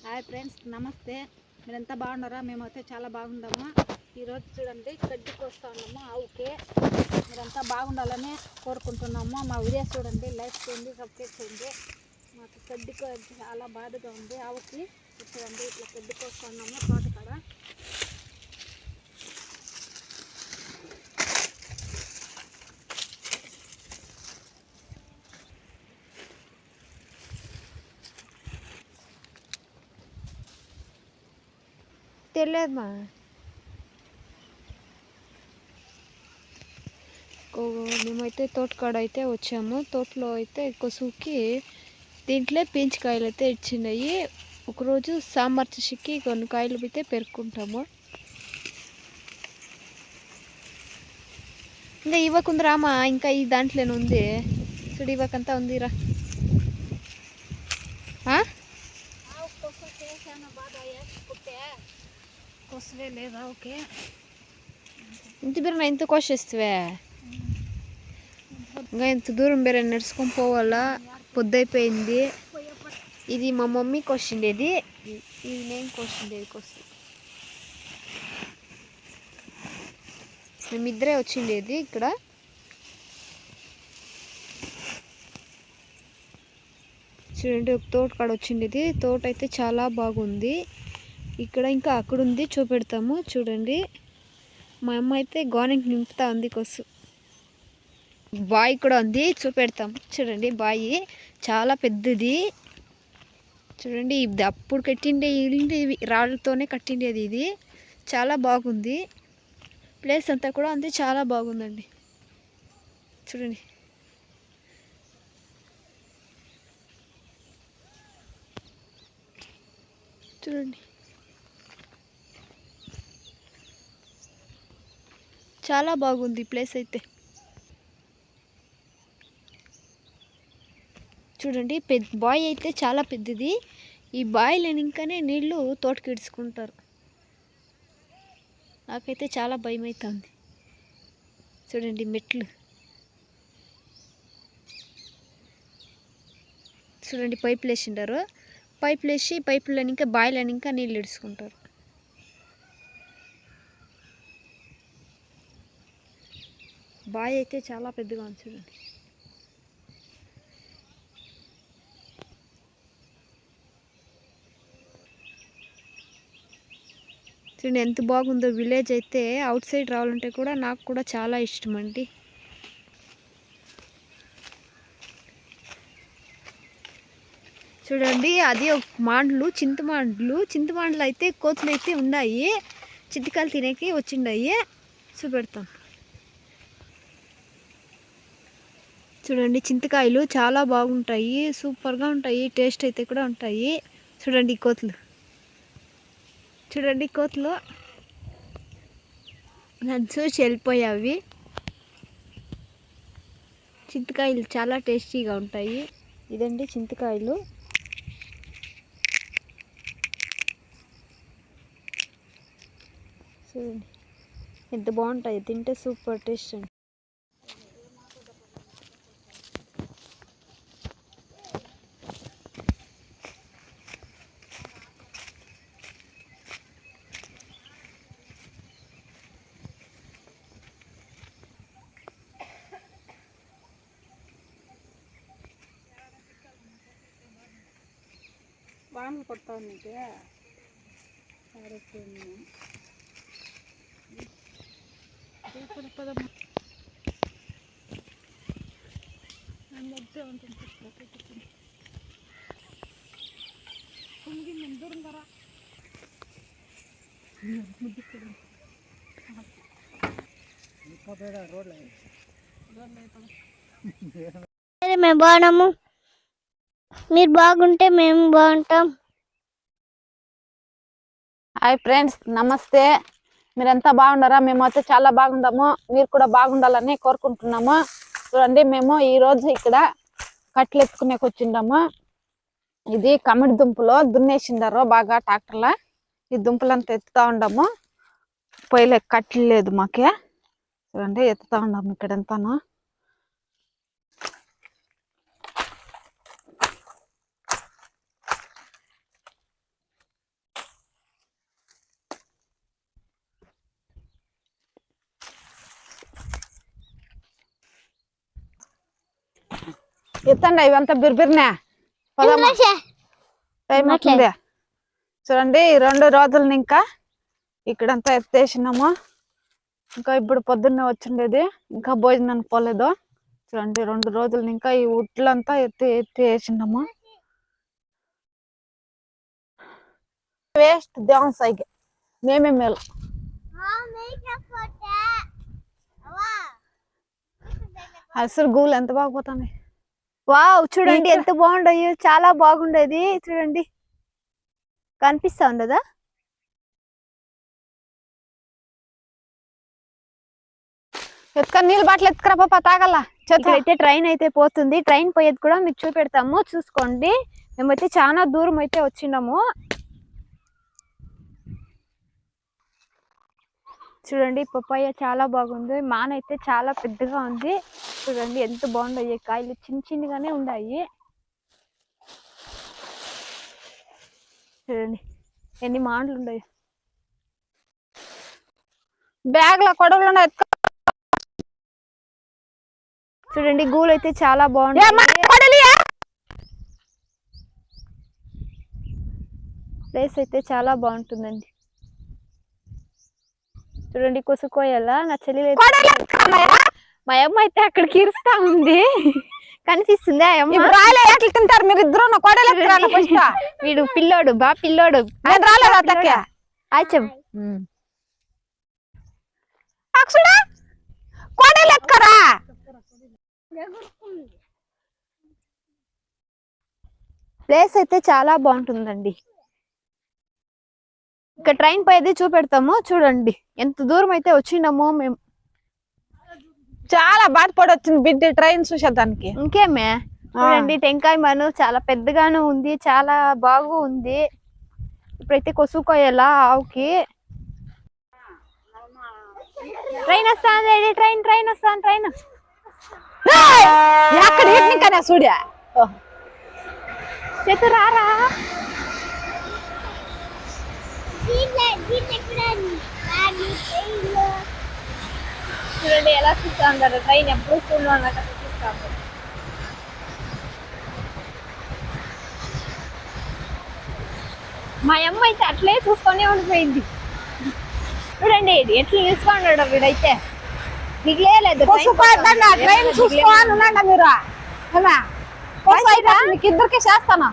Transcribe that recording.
Hi friends, నమస్తే. మీరంతా బాగున్నారా? మేమైతే చాలా బాగుందాము. ఈరోజు చూడండి, గడ్డి కోస్తా ఉన్నాము ఆవుకి. మీరంతా బాగుండాలని కోరుకుంటున్నాము. మా వీడియో చూడండి, లైక్ చేయండి, సబ్స్క్రైబ్ చేయండి. మాకు గడ్డి చాలా బాధగా ఉంది ఆవుకి. చూడండి, ఇట్లా గడ్డి కోస్తా ఉన్నాము తోటకాడ. తెలియదమ్మా. మేమైతే తోటకాడ అయితే వచ్చాము. తోటలో అయితే కొసుకి దీంట్లో పీంచికాయలు అయితే ఇచ్చినాయి. ఒకరోజు సాంబార్ చేసికి కొన్ని కాయలు అయితే పెరుక్కుంటాము. ఇంకా ఇవ్వకుందిరామా, ఇంకా ఈ దాంట్లోనే ఉంది చూడు, ఇవ్వకంతా ఉందిరా. కొసలే లేదా? ఓకే, ఇంత బీర ఇంత కోసేస్తావే. ఇంకా ఇంత దూరం బేరే నడుచుకొని పోవాలా, పొద్దైపోయింది. ఇది మా మమ్మీ కోసిండేది, ఇది నేను కోసిండేది. మేమిద్దరే వచ్చిండేది ఇక్కడ. చూడండి, ఒక తోట కాడ వచ్చిండేది. తోట అయితే చాలా బాగుంది. ఇక్కడ ఇంకా అక్కడ ఉంది, చూపెడతాము చూడండి. మా అమ్మ అయితే గోనెకి నింపుతా ఉంది కొసు. బావి కూడా ఉంది, చూపెడతాము చూడండి. బావి చాలా పెద్దది. చూడండి, ఇది అప్పుడు కట్టిండే ఇల్లు, రాళ్ళతోనే కట్టిండేది. ఇది చాలా బాగుంది. ప్లేస్ అంతా కూడా ఉంది, చాలా బాగుందండి. చూడండి, చూడండి, చాలా బాగుంది ప్లేస్ అయితే. చూడండి, బావి అయితే చాలా పెద్దది. ఈ బావిలో ఇంకానే నీళ్లు తోటకి ఇడుచుకుంటారు. నాకైతే చాలా భయం అవుతుంది. చూడండి, మెట్లు చూడండి, పైపులు వేసిండారు. పైపులు వేసి పైపులని ఇంకా బావిలని ఇంకా నీళ్ళు ఇడుచుకుంటారు. బావి అయితే చాలా పెద్దగా ఉంది. చూడండి, చూడండి ఎంత బాగుందో విలేజ్ అయితే. అవుట్ సైడ్ రావాలంటే కూడా నాకు కూడా చాలా ఇష్టం అండి. చూడండి, అది ఒక మాండ్లు, చింతమాండ్లు అయితే కోతులు అయితే ఉన్నాయి. చింతకాయలు తినేకి వచ్చిండాయి, చూపెడతాం. చూడండి, చింతకాయలు చాలా బాగుంటాయి, సూపర్గా ఉంటాయి, టేస్ట్ అయితే కూడా ఉంటాయి. చూడండి కోతులు, చూడండి కోతులు నన్ను చూసి వెళ్ళిపోయావి. చింతకాయలు చాలా టేస్టీగా ఉంటాయి. ఇదండి చింతకాయలు. చూడండి ఎంత బాగుంటాయి, తింటే సూపర్ టేస్ట్ అండి. బాణలు కొడతా ఉంది. మేము బాగున్నాము, మీరు బాగుంటే మేము బాగుంటాం. హాయ్ ఫ్రెండ్స్, నమస్తే. మీరంతా బాగున్నారా? మేమైతే చాలా బాగుందాము. మీరు కూడా బాగుండాలని కోరుకుంటున్నాము. చూడండి, మేము ఈరోజు ఇక్కడ కట్టెలు ఎత్తుకునేకి వచ్చిండాము. ఇది కమిడి దుంపలో దున్నేసిండారు బాగా ట్రాక్టర్లా. ఈ దుంపలంతా ఎత్తుతా ఉండాము. పొయ్యిలో కట్టెలు లేదు మాకే. చూడండి, ఎత్తుతా ఉండాము ఇక్కడ ఎంతాను. ఎత్తండి ఇవంతా బిర్బిర్నే పోదామా టైం అవుతుంది చూడండి 2 రోజులని ఇంకా ఇక్కడంతా ఎత్తేసినాము ఇంకా ఇప్పుడు పొద్దున్నే వచ్చిండేది ఇంకా భోజనానికి పోలేదు చూడండి 2 రోజులని ఇంకా ఈ ఉట్లంతా ఎత్తి వేసినాము వేస్ట్ దేవం సైకి మేమే మేలు అసలు గూలు ఎంత బాగుపోతుంది వావ్ చూడండి ఎంత బాగుండయి చాలా బాగుండేది చూడండి కనిపిస్తా ఉండదా ఎత్తుకొని నీళ్ళు బాటలు ఎత్తుకురా పాప తాగల అయితే ట్రైన్ అయితే పోతుంది ట్రైన్ పోయేది కూడా మీకు చూపెడతాము చూసుకోండి మేమైతే చాలా దూరం అయితే వచ్చినాము చూడండి పప్పాయ చాలా బాగుంది మాన అయితే చాలా పెద్దగా ఉంది చూడండి ఎంత బాగున్నాయి కాయలు చిన్నగానే ఉన్నాయి చూడండి ఎన్ని మాటలు ఉన్నాయి బ్యాగ్ లో కొడవలు చూడండి గూలు అయితే చాలా బాగుంది ప్లేస్ అయితే చాలా బాగుంటుందండి చూడండి కొసుకోయాల నా చెల్లి మా అమ్మ అయితే అక్కడికి ఇరుస్తా ఉంది కనిపిస్తుందా తింటారు మీరు ఇద్దరు వీడు పిల్లోడు పిల్లోడు ప్లేస్ అయితే చాలా బాగుంటుందండి ఇక ట్రైన్ పోయేది చూపెడతాము చూడండి ఎంత దూరం అయితే వచ్చినామో మేము చాలా బాధపడి వచ్చింది బిడ్డ ట్రైన్ చూసేదానికి ఇంకేమే చూడండి టెంకాయ మను చాలా పెద్దగానే ఉంది చాలా బాగు ఉంది ఇప్పుడైతే కొసుకోయాలా ఆవుకి ట్రైన్ వస్తాను ట్రైన్ వస్తాను ట్రైన్ చూడా చేతు రారా చూడండి ఎలా చూస్తా ఉంటారు ట్రైన్ ఎప్పుడు స్కూల్లో అన్నట్టు చూస్తా ఉంటారు మా అమ్మ అయితే అట్లే చూసుకొని ఉండిపోయింది చూడండి ఎట్లా చూసుకున్నాడు వీడైతే మిగిలేదు ట్రైన్ చూసుకోవాలన్నా మీరు మీకు ఇద్దరికి చేస్తాను